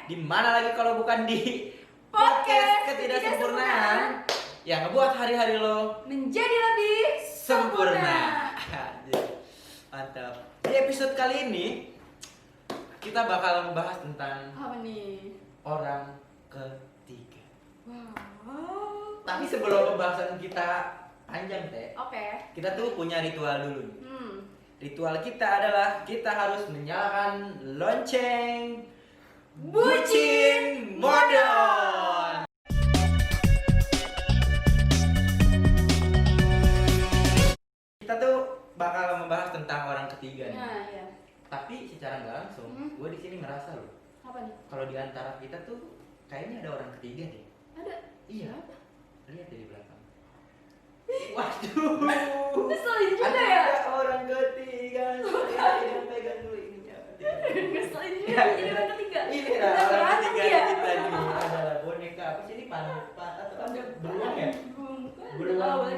Di mana lagi kalau bukan di Podcast Ketidaksempurnaan yang ngebuat hari-hari lo menjadi lebih sempurna. Mantap. Di episode kali ini kita bakal membahas tentang Apa nih? orang ketiga. Wow. Tapi sebelum pembahasan kita panjang teh, Oke. kita tuh punya ritual dulu nih. Hmm. Ritual kita adalah kita harus menyalakan lonceng Bucin Modon. Kita tuh bakal membahas tentang orang ketiga nih. Nah, ya. Tapi secara nggak langsung, gue di sini ngerasa loh, Apa nih? kalau di antara kita tuh kayaknya ada orang ketiga deh. Ada. Iya. Siapa? Lihat dari belakang. Waduh. Ngeselin juga Ada ya. orang ketiga. Saya pegang dulu ininya. Ngeselin juga Ya, jadi orang ketiga. Ini Udah orang berantem ketiga ya? kita nih adalah boneka apa sih ini panpa atau ada beruang ya?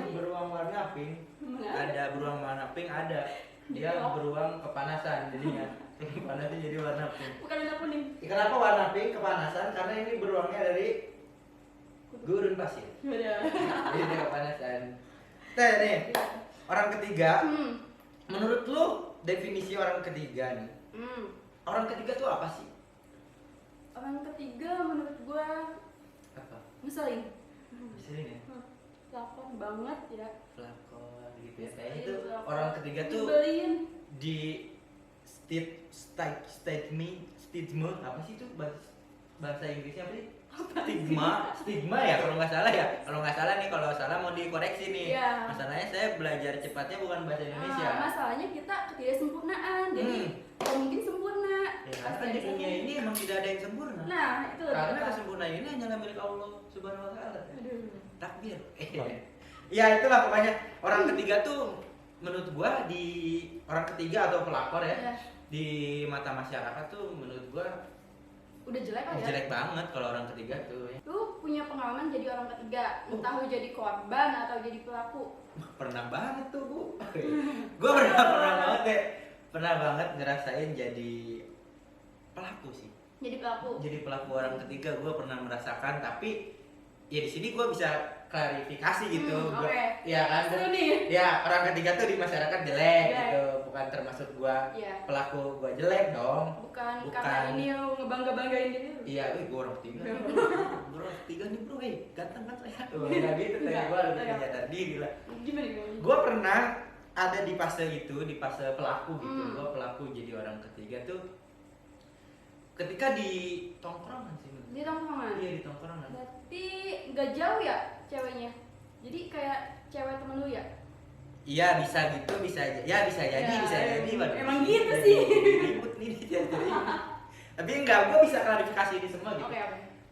Beruang warna pink. Ada beruang warna pink ada. Dia beruang kepanasan jadinya. Panasnya jadi warna pink. Bukan warna kuning. Kenapa warna pink kepanasan? Karena ini beruangnya dari gurun pasir. Udah. Jadi dia kepanasan. Teh nih, orang ketiga. Menurut lu definisi orang ketiga nih? Orang ketiga tuh apa sih? Orang ketiga menurut gua Apa? ngeselin. Misalnya ya? Lakon banget ya. Pelakon gitu ya. Kayaknya Iya, tuh pelakon. orang ketiga tuh Nyebelin. di stigma apa sih itu bahasa Inggrisnya apa sih? Stigma ya kalau nggak salah ya. Kalau nggak salah nih, kalau salah mau dikoreksi nih. Iya. Masalahnya saya belajar cepatnya bukan bahasa Indonesia. Masalahnya kita ketidaksempurnaan, jadi nggak mungkin sempurna. Ya, karena Pasti kan di ada dunia salahnya. ini emang tidak ada yang sempurna. Nah, itu lebih Karena tepat. kesempurnaan ini hanyalah milik Allah Subhanahu wa taala. Aduh. Takbir. Ya itulah pokoknya orang ketiga tuh menurut gua di orang ketiga atau pelakor ya, Ya, di mata masyarakat tuh menurut gua udah jelek aja. jelek banget kalau orang ketiga tuh. Lu punya pengalaman jadi orang ketiga, entah lu jadi korban atau jadi pelaku. Pernah banget tuh Bu. Gua pernah banget deh. Pernah banget ngerasain jadi pelaku sih. Jadi pelaku. Jadi pelaku orang ketiga gua pernah merasakan, tapi ya di sini gua bisa klarifikasi gitu. Oke. Iya kan? Seru nih. Ya orang ketiga tuh di masyarakat jelek Jelek. gitu, bukan termasuk gua Iya. pelaku gua jelek dong. Bukan Bukan. karena ini lu ngebangga-banggain gitu. Iya, gua orang ketiga. Gua orang ketiga nih bro, ganteng kan saya. Tuh, nggak gitu, tapi Enggak, gua lebih enggak. nyadar diri lah. Gimana gimana? Gua pernah ada di fase itu, di fase pelaku gitu. Hmm. Gua pelaku jadi orang ketiga tuh ketika di tongkrongan sih. Di tongkrongan. Iya di tongkrongan. Berarti nggak jauh ya ceweknya? Jadi kayak cewek temen lu ya? Iya bisa gitu, bisa aja. Ya bisa jadi, Ya, bisa jadi. Waduh, emang gitu jadi sih. Ribut nih jadi. Tapi enggak, gua bisa klarifikasi ini semua gitu. Oke.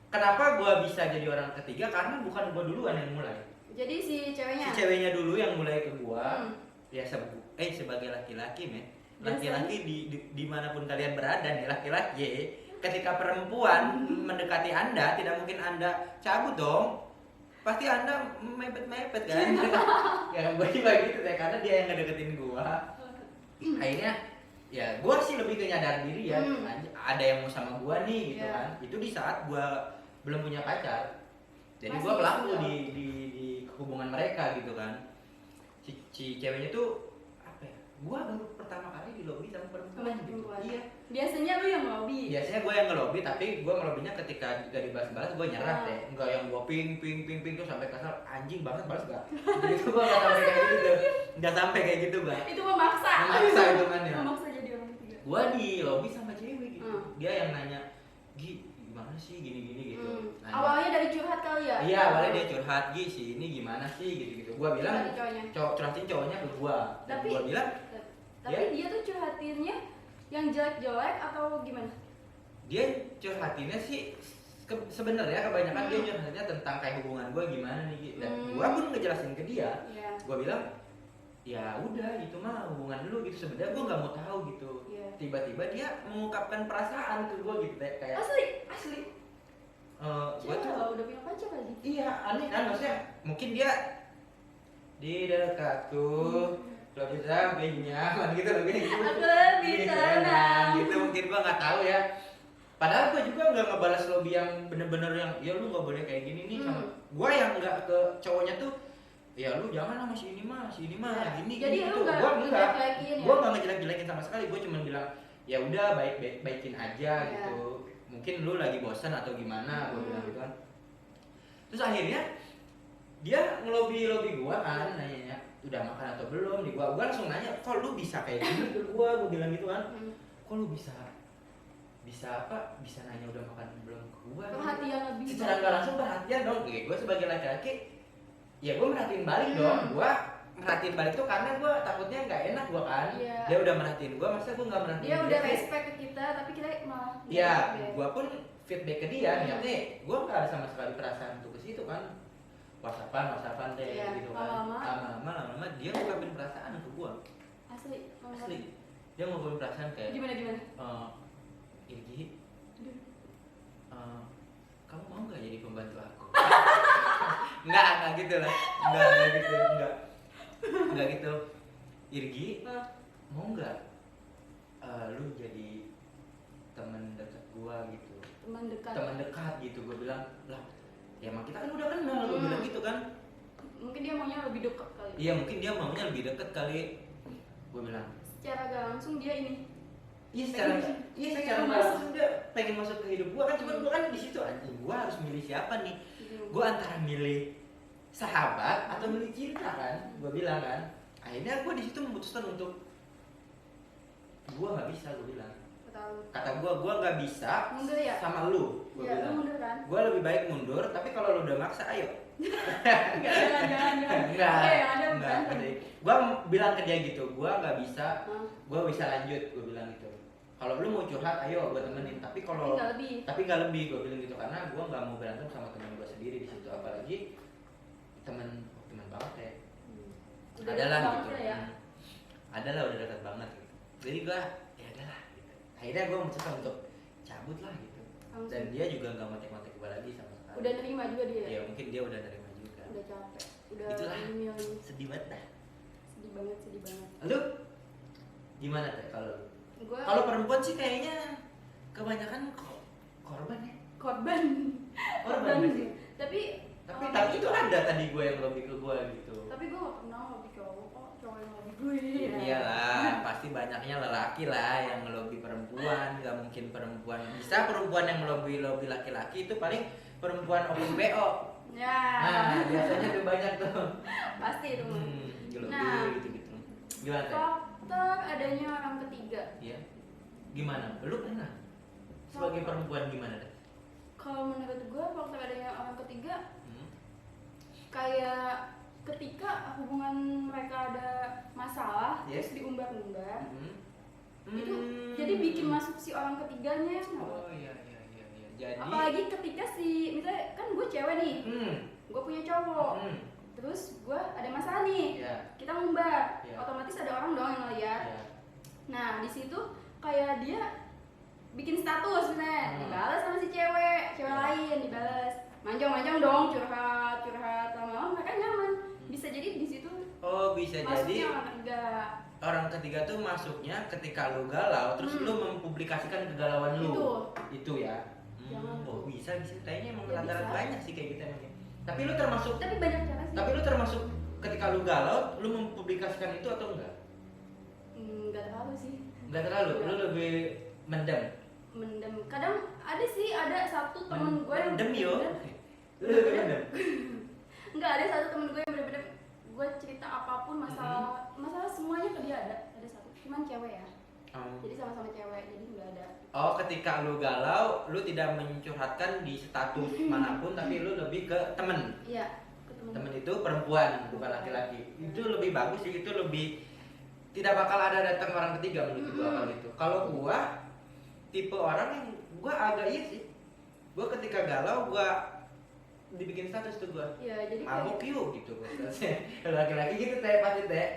Kenapa gua bisa jadi orang ketiga? Karena bukan gua duluan yang mulai. Jadi si ceweknya. Si ceweknya dulu yang mulai ke gua. Hmm. Ya sebagai laki-laki men. Biasa. Laki-laki dimanapun kalian berada nih laki-laki. Ketika perempuan mendekati Anda, tidak mungkin Anda cabut dong. Pasti Anda mepet-mepet kan. Ya gua juga gitu deh, karena dia yang ngedeketin gua. Akhirnya ya gua sih lebih ke nyadar diri ya. Ada yang mau sama gua nih gitu Yeah. kan. Itu di saat gua belum punya pacar. Jadi Masih gua pelaku single. di hubungan mereka gitu kan. Si ceweknya tuh apa ya? Gua baru pertama kali di lobi sama perempuan Sama gitu. perempuan. Iya. Biasanya lu yang lobby. Biasanya gue yang ngelobi, tapi gue ngelobinya ketika gak dibalas-balas gue nyerah Ah. deh. Enggak yang gue ping tuh sampai kesal anjing banget balas gak. Gitu gue gak sampai kayak gitu. Gak sampai kayak gitu gak. Itu memaksa. Memaksa hitungannya. Memaksa jadi orang ketiga. Gue di lobi sama cewek gitu. Dia yang nanya, "Gi, gimana sih gini-gini gitu." Nanya. Awalnya dari curhat kali ya? Iya, awalnya dia curhat, "Gi, si ini gimana sih?" gitu-gitu. Gue bilang, Curhatin cowoknya. curhatin cowoknya ke gue. Dan Tapi- gue bilang, Tapi dia tuh curhatinnya yang jelek-jelek atau gimana? dia curhatinnya sih sebenarnya kebanyakan dia curhatinnya tentang kayak hubungan gue gimana nih Gi. Dan gue pun ngejelasin ke dia, Iya. gue bilang ya udah itu mah hubungan lu gitu, sebenarnya gue nggak mau tahu gitu. Iya. Tiba-tiba dia mengungkapkan perasaan ke gue gitu kayak Asli. gue Coba tuh kalau udah punya pacar lagi. iya aneh kan, maksudnya mungkin dia di dekatku lebih sampingnya gitu Aku lebih gitu, tenang. gitu mungkin gue nggak tahu ya. Padahal gue juga nggak ngebalas lobby yang bener-bener yang ya lu nggak boleh kayak gini nih sama gue yang nggak ke cowoknya tuh ya lu jangan sama si ini mah Ya. gini Jadi gini lu gitu. nggak Gue enggak, ngejelek-jelekin ya? gue nggak ngejelek-jelekin sama sekali. Gue cuma bilang ya udah baikin aja Ya. gitu. Mungkin lu lagi bosan atau gimana, gue bilang gitu kan. Terus akhirnya dia ngelobi gue kan, nanya udah makan atau belum nih. Gue langsung nanya, kok lu bisa kayak gini ke gue bilang gitu kan. Kok lu bisa apa bisa nanya udah makan belum ke gue? Perhatian lebih. Secara nggak langsung perhatian dong. Gue sebagai laki-laki ya gue merhatiin balik dong. Gue merhatiin balik tuh karena gue takutnya nggak enak gue kan. Iya. Dia udah merhatiin gue, masa gue nggak merhatiin Dia udah sih? respect ke kita tapi kita malah Iya, feedback. gue pun feedback ke dia. Niatnya gue nggak ada sama sekali perasaan untuk ke situ kan. WhatsAppan deh Iya, gitu kan. lama-lama. Lama-lama dia ngungkapin perasaan ke gue. Asli. Dia ngungkapin perasaan kayak Gimana? Irgi, kamu mau nggak jadi pembantu aku? Nggak gitu lah, nggak gitu. Irgi, mau nggak lu jadi teman dekat gua gitu? Teman dekat gitu, gua bilang lah. Ya emang kita kan udah kenal, gua bilang gitu kan. Mungkin dia maunya lebih dekat kali. Iya mungkin dia maunya lebih dekat kali, gua bilang. Secara gak langsung dia ini. Iya secara langsung dia pengen masuk ke hidup gua kan, cuman gua kan di situ anjing, gua harus milih siapa nih? Gua antara milih sahabat atau milih cinta kan, gua bilang kan. Akhirnya gua di situ memutuskan untuk gua nggak bisa, gua bilang. Kata gua nggak bisa Mundur ya? sama lu, gua Iya, lu bilang. mundur kan? Gua lebih baik mundur, tapi kalau lu udah maksa, ayo. Jangan. Enggak. Oke, ada Enggak. berantem. Gua bilang ke dia gitu, gua nggak bisa, gua bisa lanjut, gua bilang gitu. Kalau lu mau curhat, ayo gua temenin. Tapi kalau nggak lebih, gua bilang gitu karena gua nggak mau berantem sama teman gua sendiri di situ, apalagi teman banget ya. Adalah gitu. Ya? Adalah udah dekat banget gitu. Jadi gua ya adalah gitu. Akhirnya gua memutuskan untuk cabut lah gitu. Dan dia juga nggak kontak gua lagi sama sekali. Udah nerima juga dia. Ya mungkin dia udah nerima juga. Udah capek. Udah Itulah. milih. Sedih banget dah. Sedih banget. Lu gimana teh kalau Gua kalau perempuan sih kayaknya kebanyakan korban ya. korban Korban sih. Tapi itu ada tadi gue yang lebih ke gue gitu. Tapi gue gak pernah lebih cowok kok, cowok yang lebih gue. Iyalah, pasti banyaknya lelaki lah yang melobi perempuan. Gak mungkin perempuan bisa perempuan yang melobi laki-laki itu paling perempuan open BO. Ya. Nah, biasanya tuh banyak tuh. Pasti itu mah. Gelobi Nah, gitu-gitu. Gimana teh? faktor adanya orang ketiga. Iya. Gimana? Lu pernah? Sebagai perempuan gimana teh? Kalau menurut gue faktor adanya orang ketiga kayak ketika hubungan mereka ada masalah Yes. terus diumbar-umbar itu jadi bikin masuk si orang ketiganya. Oh iya. Jadi Apalagi ketika misalnya kan gue cewek nih, gue punya cowok, terus gue ada masalah nih, kita ngumbar, otomatis ada orang dong yang ngeliat. Nah di situ kayak dia bikin status misalnya, dibalas sama si cewek lain dibalas, manjang dong, curhat lama-lama mereka nyaman. Bisa jadi di situ. Oh bisa jadi Orang ketiga. orang ketiga tuh masuknya ketika lu galau terus lu mempublikasikan kegalauan lu. Itu ya. Oh bisa kayaknya emang Ya, rata-rata bisa. banyak sih kayak gitu emangnya. Tapi lu termasuk Tapi banyak cara sih. Tapi lu termasuk ketika lu galau lu mempublikasikan itu atau enggak? Nggak terlalu sih. Enggak terlalu, lu lebih mendem. Kadang ada satu temen gue yang mendem yo. bener-bener- Lu lebih mendem. Enggak, ada satu temen gue yang bener-bener gue cerita apapun masalah semuanya ke dia ada satu, cuman cewek ya. Jadi sama-sama cewek, jadi nggak ada. Oh, ketika lu galau, lu tidak mencurhatkan di status manapun, tapi lu lebih ke temen. Iya, ke Temen itu perempuan, bukan laki-laki. Itu lebih bagus sih, itu lebih tidak bakal ada datang orang ketiga menurut gua kalau itu. Kalau gua tipe orang yang gua agak iya sih. Gua ketika galau, gua dibikin status tuh gua. Iya, jadi mabuk yuk gitu. Kalau laki-laki gitu teh pasti teh.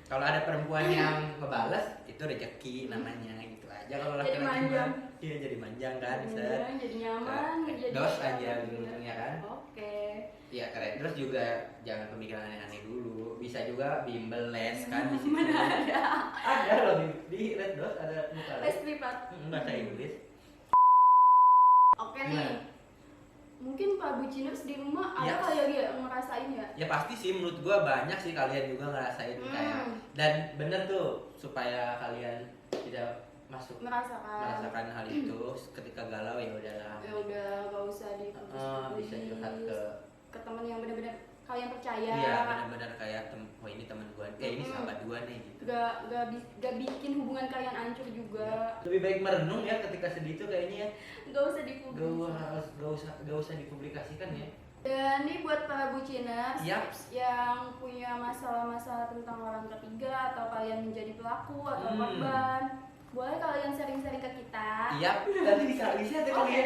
Kalau ada perempuan yang ngebales itu rezeki namanya gitu aja. Kalau Jadi laki-laki manjang. mah iya jadi manjang kan, jadi nyaman, jadi dos aja bener. ujung-ujungnya kan. Oke. Iya keren. Terus juga jangan pemikiran aneh-aneh dulu. Bisa juga bimbel les kan di situ. Mana ada? Ada loh di Red Doors ada muka les. Les privat. Bahasa Inggris. Oke nih. Mungkin Pak Buciners di rumah ada Yes. kali ya ngerasain ya? Ya pasti sih menurut gua banyak sih kalian juga ngerasain kayak. Dan bener tuh supaya kalian tidak merasakan hal itu ketika galau ya udahlah. Ya udah gak usah diputus-putusin. Bisa curhat ke teman yang benar-benar kalian percaya. Iya benar-benar kayak oh ini teman gua, ini sahabat gua nih gitu. Gak bikin hubungan kalian hancur juga. Lebih baik merenung ya ketika sedih itu kayaknya ya. Gak usah dipublikasikan. Gak usah dipublikasikan ya. Dan ini buat para buciners Yap. yang punya masalah-masalah tentang orang ketiga atau kalian menjadi pelaku atau korban, boleh kalian sharing-sharing ke kita. Iya, nanti bisa ada kali ya.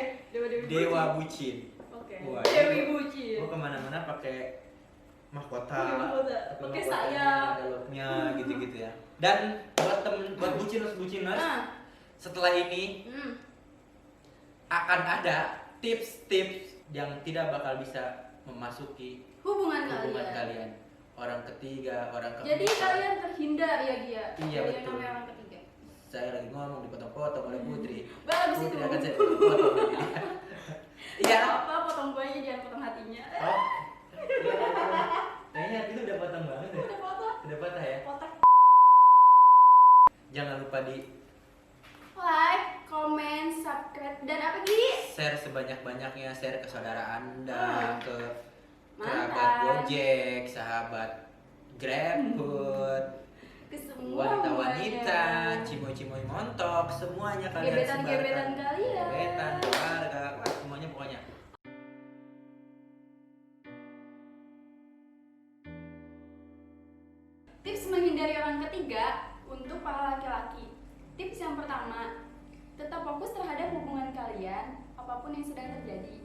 Dewa bucin. Oke. Wah, Dewi bucin. Gua kemana-mana pakai mahkota, pakai sayap, dialognya gitu-gitu ya. Dan buat buciners setelah ini akan ada tips-tips yang tidak bakal bisa memasuki hubungan kalian. Orang ketiga, orang keempat. Jadi kalian terhindar ya Gia. Iya, dari betul. yang namanya orang ketiga. Saya lagi ngomong dipotong-potong oleh Putri. Bagus itu. Putri akan saya potong. Iya. Apa potong buahnya jangan potong hatinya. Oh. Kayaknya itu udah potong banget ya. Udah potong. Udah patah ya. Potak. Jangan lupa di Like, comment, subscribe dan apa Gi? share sebanyak-banyaknya, share ke saudara Anda, ke kerabat Mantan. Gojek, sahabat GrabFood, Ke semua wanita-wanita, cimoy-cimoy montok, semuanya kalian gebetan-gebetan sebarkan. kalian. Gebetan, keluarga, wah, semuanya pokoknya. Tips menghindari orang ketiga untuk para laki-laki. Tips yang pertama, tetap fokus terhadap hubungan kalian apapun yang sedang terjadi.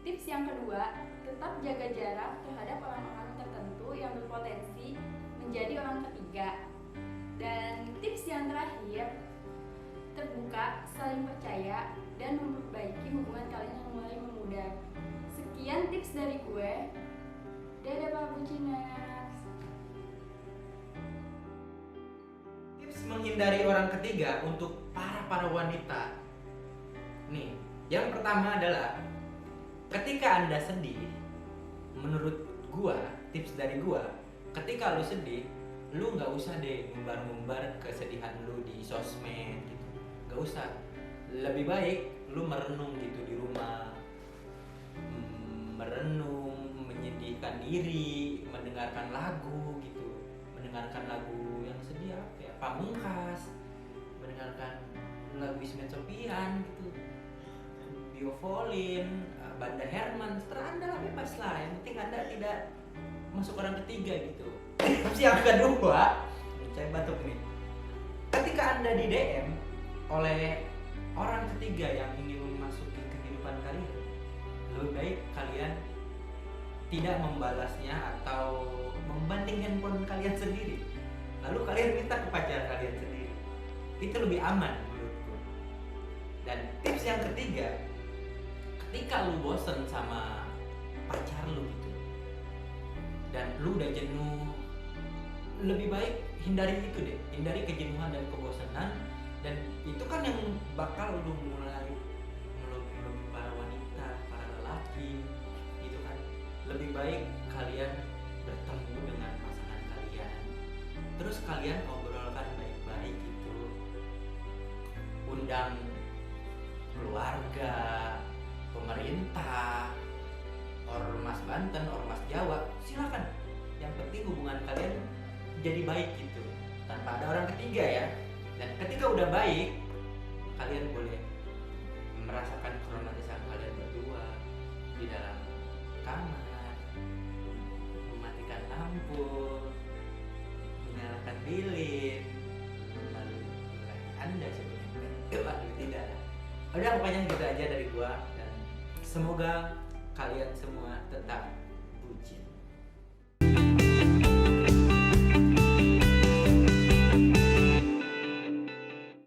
Tips yang kedua, tetap jaga jarak terhadap orang-orang tertentu yang berpotensi menjadi orang ketiga. Dan tips yang terakhir, terbuka, saling percaya, dan memperbaiki hubungan kalian yang mulai memudar. Sekian tips dari gue. Dadah Pak Buciners. Tips menghindari orang ketiga untuk para wanita. Nih, yang pertama adalah ketika Anda sedih, menurut gua, tips dari gua, ketika lu sedih, lu nggak usah deh ngumbar-ngumbar kesedihan lu di sosmed gitu. Nggak usah. Lebih baik lu merenung gitu di rumah. Merenung, menyedihkan diri, mendengarkan lagu gitu. Mendengarkan lagu yang sedih apa ya? Pamungkas, mendengarkan lagu Ismet Sopian gitu, Biovolin, Banda Herman, terserah Anda lah, bebas lah. Yang penting Anda tidak masuk orang ketiga gitu. Yang kedua, saya batuk nih. Ketika Anda di DM oleh orang ketiga yang ingin memasuki kehidupan kalian, lebih baik kalian tidak membalasnya atau membanding handphone kalian sendiri. Lalu kalian minta ke pacar kalian sendiri. Itu lebih aman menurutku. Dan tips yang ketiga, ketika lu bosen sama pacar lu gitu dan lu udah jenuh, lebih baik hindari itu deh. Hindari kejenuhan dan kebosanan. Dan itu kan yang bakal lu mulai melobi para wanita, para lelaki gitu kan. Lebih baik kalian bertemu dengan pasangan kalian, terus kalian obrolkan baik-baik gitu, undang keluarga, pemerintah, ormas Banten, ormas Jawa, silakan. Yang penting hubungan kalian jadi baik gitu, tanpa ada orang ketiga ya. Dan ketika udah baik, kalian boleh merasakan keromantisan kalian berdua di dalam kamar, mematikan lampu, menyalakan lilin, lalu Anda sebenarnya tidak. Udah pokoknya gitu aja dari gua, dan semoga kalian semua tetap bucin.